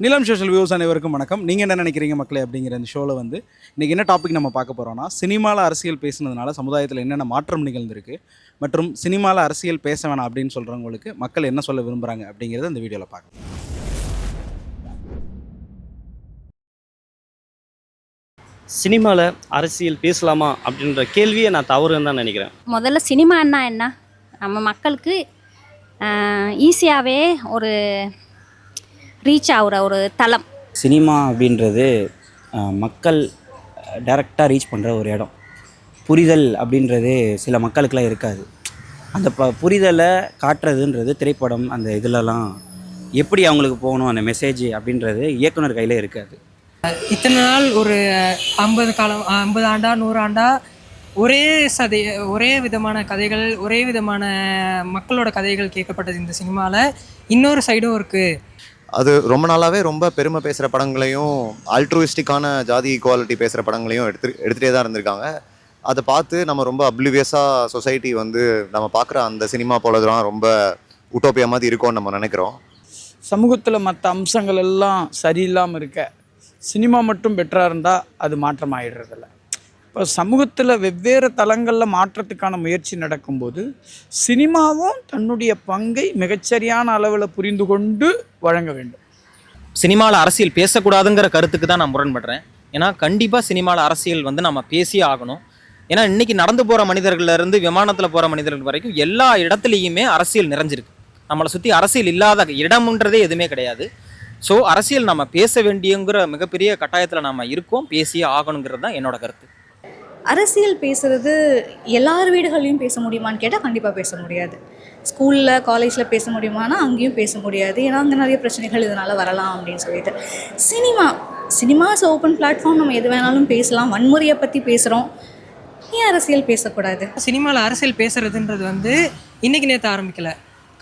நிலம் social views அனைவருக்கும் வணக்கம். நீங்கள் என்ன நினைக்கிறீங்க மக்களே அப்படிங்கிற இந்த ஷோவில் இன்றைக்கி என்ன டாபிக் நம்ம பார்க்க போகிறோம்னா, சினிமாவில் அரசியல் பேசுனதுனால சமுதாயத்தில் என்னென்ன மாற்றம் நிகழ்ந்திருக்கு மற்றும் சினிமாவில் அரசியல் பேச வேணாம் அப்படின்னு சொல்கிறவங்களுக்கு மக்கள் என்ன சொல்ல விரும்புகிறாங்க அப்படிங்கிறத இந்த வீடியோவில் பார்க்கலாம். சினிமாவில் அரசியல் பேசலாமா அப்படின்ற கேள்வியை நான் தவறுன்னு தான் நினைக்கிறேன். முதல்ல சினிமான்னா என்ன, நம்ம மக்களுக்கு ஈஸியாகவே ஒரு ரீச் ஆகிற ஒரு தளம். சினிமா அப்படின்றது மக்கள் டைரெக்டாக ரீச் பண்ணுற ஒரு இடம். புரிதல் அப்படின்றது சில மக்களுக்கெல்லாம் இருக்காது. அந்த புரிதலை காட்டுறதுன்றது திரைப்படம் அந்த இதிலலாம் எப்படி அவங்களுக்கு போகணும் அந்த மெசேஜ் அப்படின்றது இயக்குனர் கையில் இருக்காது. இத்தனை நாள் ஒரு 50 ஆண்டா 100 ஆண்டா ஒரே விதமான கதைகள், ஒரே விதமான மக்களோட கதைகள் கேட்கப்பட்டது. இந்த சினிமாவில் இன்னொரு சைடும் இருக்குது. அது ரொம்ப நாளாகவே ரொம்ப பெருமை பேசுகிற படங்களையும் ஆல்ட்ருவிஸ்டிக்கான ஜாதி ஈக்குவாலிட்டி பேசுகிற படங்களையும் எடுத்துகிட்டே தான் இருந்திருக்காங்க. அதை பார்த்து நம்ம ரொம்ப அப்ளிவியஸாக சொசைட்டி நம்ம பார்க்குற அந்த சினிமா போலதான் ரொம்ப உட்டோப்பியா மாதிரி இருக்கும்னு நம்ம நினைக்கிறோம். சமூகத்தில் மற்ற அம்சங்கள் எல்லாம் சரியில்லாமல் இருக்க சினிமா மட்டும் பெட்டராக இருந்தால் அது மாற்றம் ஆகிடுறதில்ல. இப்போ சமூகத்தில் வெவ்வேறு தளங்களில் மாற்றத்துக்கான முயற்சி நடக்கும்போது சினிமாவும் தன்னுடைய பங்கை மிகச்சரியான அளவில் புரிந்து கொண்டு வழங்க வேண்டும். சினிமாவில் அரசியல் பேசக்கூடாதுங்கிற கருத்துக்கு தான் நான் முரண்படுறேன். ஏன்னா கண்டிப்பாக சினிமாவில் அரசியல் நம்ம பேசியே ஆகணும். ஏன்னா இன்றைக்கி நடந்து போகிற மனிதர்கள்லேருந்து விமானத்தில் போகிற மனிதர்கள் வரைக்கும் எல்லா இடத்துலையுமே அரசியல் நிறைஞ்சிருக்கு. நம்மளை சுற்றி அரசியல் இல்லாத இடம்ன்றதே எதுவுமே கிடையாது. ஸோ அரசியல் நம்ம பேச வேண்டியங்கிற மிகப்பெரிய கட்டாயத்தில் நம்ம இருக்கோம், பேசியே ஆகணுங்கிறது தான் என்னோட கருத்து. அரசியல் பேசுகிறது எல்லார் வீடுகளையும் பேச முடியுமான்னு கேட்டால் கண்டிப்பாக பேச முடியாது. ஸ்கூலில் காலேஜில் பேச முடியுமானா அங்கேயும் பேச முடியாது. ஏன்னா அங்கே நிறைய பிரச்சனைகள் இதனால் வரலாம் அப்படின்னு சொல்லிட்டு. சினிமாஸ் ஓப்பன் பிளாட்ஃபார்ம், நம்ம எது வேணாலும் பேசலாம். வன்முறையை பற்றி பேசுகிறோம், ஏன் அரசியல் பேசக்கூடாது? சினிமாவில் அரசியல் பேசுகிறதுன்றது இன்றைக்கி நேற்று ஆரம்பிக்கலை.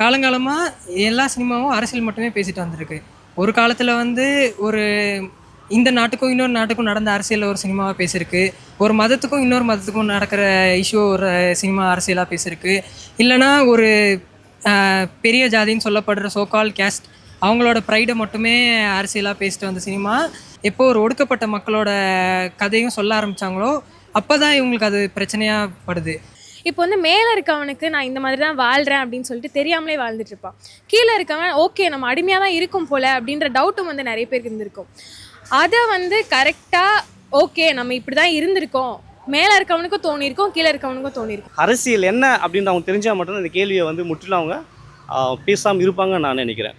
காலங்காலமாக எல்லா சினிமாவும் அரசியல் மட்டுமே பேசிட்டு வந்திருக்கு. ஒரு காலத்தில் ஒரு இந்த நாட்டுக்கும் இன்னொரு நாட்டுக்கும் நடந்த அரசியலில் ஒரு சினிமாவாக பேசியிருக்கு. ஒரு மதத்துக்கும் இன்னொரு மதத்துக்கும் நடக்கிற இஷ்யூ ஒரு சினிமா அரசியலாக பேசியிருக்கு. இல்லைனா ஒரு பெரிய ஜாதின்னு சொல்லப்படுற சோகால் கேஸ்ட் அவங்களோட ப்ரைடை மட்டுமே அரசியலாக பேசிட்டு வந்த சினிமா எப்போ ஒரு ஒடுக்கப்பட்ட மக்களோட கதையும் சொல்ல ஆரம்பித்தாங்களோ அப்போ தான் இவங்களுக்கு அது பிரச்சனையாக படுது. இப்போ மேலே இருக்கவனுக்கு நான் இந்த மாதிரி தான் வாழ்கிறேன் அப்படின்னு சொல்லிட்டு தெரியாமலே வாழ்ந்துட்டு இருப்பான். கீழே இருக்கவன் ஓகே நம்ம அடிமையாக தான் இருக்கும் போல் அப்படின்ற டவுட்டும் நிறைய பேருக்கு இருந்திருக்கும். அதை கரெக்டாக ஓகே நம்ம இப்படி தான் இருந்திருக்கோம், மேலே இருக்கவனுக்கும் தோணியிருக்கோம், கீழே இருக்கவனுக்கும் தோணியிருக்கும். அரசியல் என்ன அப்படின்னு அவங்க தெரிஞ்சால் மட்டும் இந்த கேள்வியை முற்றிலும் அவங்க பேசாமல் இருப்பாங்கன்னு நான் நினைக்கிறேன்.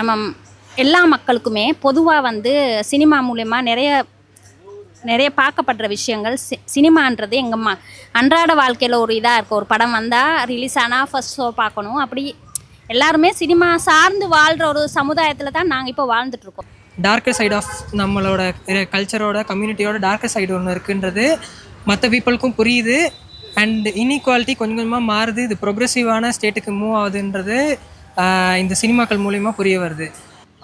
நம்ம எல்லா மக்களுக்குமே பொதுவாக சினிமா மூலமா நிறைய பார்க்கப்படுற விஷயங்கள். சினிமான்றது எங்கள் அன்றாட வாழ்க்கையில் ஒரு இதாக இருக்குது. ஒரு படம் வந்தால் ரிலீஸ் ஆனால் ஃபர்ஸ்ட் ஷோ பார்க்கணும். அப்படி எல்லாருமே சினிமா சார்ந்து வாழ்கிற ஒரு சமுதாயத்தில் தான் நாங்கள் இப்போ வாழ்ந்துட்டுருக்கோம். டார்க்கர் சைடு ஆஃப் நம்மளோட கல்ச்சரோட கம்யூனிட்டியோட டார்க்கர் சைடு ஒன்று இருக்குன்றது மற்ற பீப்புளுக்கும் புரியுது. அண்ட் இன்இக்வாலிட்டி கொஞ்சம் கொஞ்சமாக மாறுது. இது ப்ரொக்ரெசிவான ஸ்டேட்டுக்கு மூவ் ஆகுதுன்றது இந்த சினிமாக்கள் மூலிமா புரிய வருது.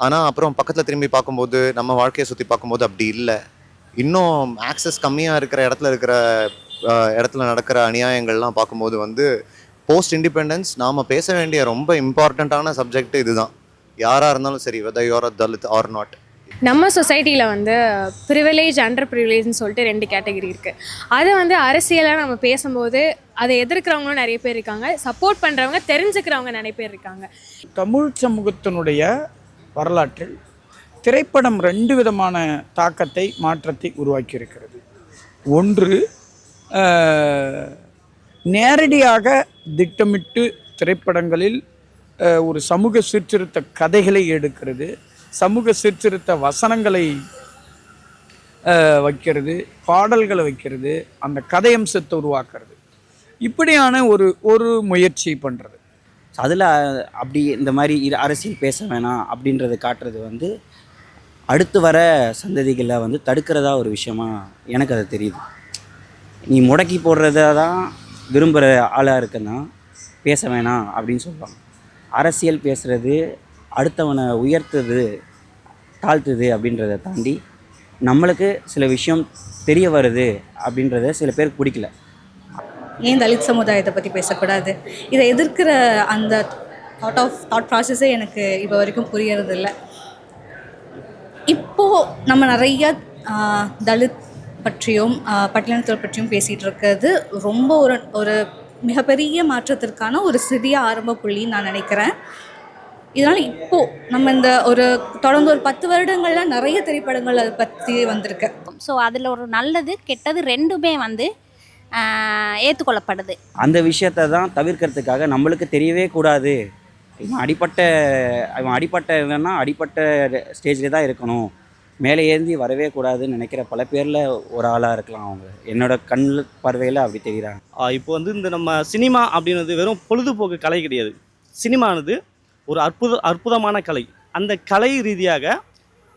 ஆனால் அப்புறம் பக்கத்தில் திரும்பி பார்க்கும்போது நம்ம வாழ்க்கையை சுற்றி பார்க்கும்போது அப்படி இல்லை. இன்னும் ஆக்சஸ் கம்மியாக இருக்கிற இடத்துல நடக்கிற அநியாயங்கள்லாம் பார்க்கும்போது போஸ்ட் இண்டிபெண்டன்ஸ் நாம் பேச வேண்டிய ரொம்ப இம்பார்ட்டண்ட்டான சப்ஜெக்ட் இதுதான். யாராக இருந்தாலும் சரி, whether you are a Dalit or not. நம்ம சொசைட்டியில் ப்ரிவிலேஜ் அண்டர் ப்ரிவிலேஜ்னு சொல்லிட்டு 2 கேட்டகரி இருக்குது. அதை அரசியலாக நம்ம பேசும்போது அதை எதிர்க்கிறவங்களும் நிறைய பேர் இருக்காங்க, சப்போர்ட் பண்ணுறவங்க தெரிஞ்சுக்கிறவங்க நிறைய பேர் இருக்காங்க. தமிழ் சமூகத்தினுடைய வரலாற்றில் திரைப்படம் 2 விதமான தாக்கத்தை மாற்றத்தை உருவாக்கி இருக்கிறது. ஒன்று, நேரடியாக திட்டமிட்டு திரைப்படங்களில் ஒரு சமூக சீர்திருத்த கதைகளை எடுக்கிறது, சமூக சீர்திருத்த வசனங்களை வைக்கிறது, பாடல்களை வைக்கிறது, அந்த கதை அம்சத்தை உருவாக்குறது. இப்படியான ஒரு முயற்சி பண்ணுறது. அதில் அப்படி இந்த மாதிரி அரசியல் பேச வேணாம் அப்படின்றத காட்டுறது அடுத்து வர சந்ததிகளை தடுக்கிறதா ஒரு விஷயமா எனக்கு அது தெரியுது. நீ முடக்கி போடுறதா தான் விரும்புகிற ஆளாக இருக்குன்னா பேச வேணாம் அப்படின்னு சொல்லுவாங்க. அரசியல் பேசுகிறது அடுத்தவனை உயர்த்துது தாழ்த்துது அப்படின்றத தாண்டி நம்மளுக்கு சில விஷயம் தெரிய வருது அப்படின்றத சில பேருக்கு பிடிக்கல. ஏன் தலித் சமுதாயத்தை பற்றி பேசக்கூடாது? இதை எதிர்க்கிற அந்த தாட் ப்ராசஸே எனக்கு இப்போ வரைக்கும் புரியறதில்லை. இப்போது நம்ம நிறைய தலித் பற்றியும் பட்டியலினத்தவர் பற்றியும் பேசிகிட்டு இருக்கிறது ரொம்ப ஒரு ஒரு மிகப்பெரிய மாற்றத்திற்கான ஒரு சிறிய ஆரம்ப புள்ளின்னு நான் நினைக்கிறேன். இதனால் இப்போது நம்ம இந்த ஒரு தொடர்ந்து ஒரு 10 வருடங்களில் நிறைய திரைப்படங்கள் அதை பற்றி வந்திருக்கு. ஸோ அதில் ஒரு நல்லது கெட்டது ரெண்டுமே வந்து ஏற்றுக்கொள்ளப்படுது. அந்த விஷயத்தை தான் தவிர்க்கிறதுக்காக நம்மளுக்கு தெரியவே கூடாது, இவன் அடிப்பட்டவன்னா அடிப்பட்ட ஸ்டேஜில் தான் இருக்கணும், மேலே ஏந்தி வரவே கூடாதுன்னு நினைக்கிற பல பேரில் ஒரு ஆளாக இருக்கலாம் அவங்க. என்னோட கண் பார்வையில் அப்படி தெரியுறாங்க. இப்போ வந்து இந்த நம்ம சினிமா அப்படின்றது வெறும் பொழுதுபோக்கு கலை கிடையாது. சினிமானது ஒரு அற்புதமான கலை. அந்த கலை ரீதியாக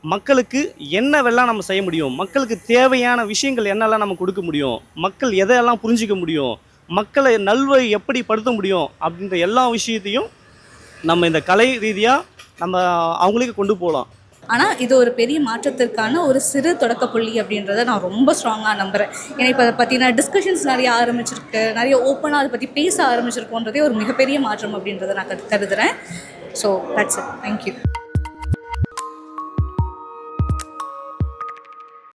மக்களுக்கு என்னவெல்லாம் நம்ம செய்ய முடியும், மக்களுக்கு தேவையான விஷயங்கள் என்னெல்லாம் நம்ம கொடுக்க முடியும், மக்கள் எதையெல்லாம் புரிஞ்சிக்க முடியும், மக்களை நல்வழி எப்படி படுத்த முடியும் அப்படின்ற எல்லா விஷயத்தையும் நம்ம இந்த கலை ரீதியாக நம்ம அவங்களுக்கு கொண்டு போகலாம். ஆனால் இது ஒரு பெரிய மாற்றத்திற்கான ஒரு சிறு தொடக்க புள்ளி அப்படின்றத நான் ரொம்ப ஸ்ட்ராங்காக நம்புகிறேன். ஏன்னா இப்போ அதை பற்றின டிஸ்கஷன்ஸ் நிறைய ஆரம்பிச்சிருக்கு, நிறைய ஓப்பனாக அதை பற்றி பேச ஆரம்பிச்சிருக்கோன்றதே ஒரு மிகப்பெரிய மாற்றம் அப்படின்றத நான் கருதுகிறேன். So that's it. தேங்க்யூ.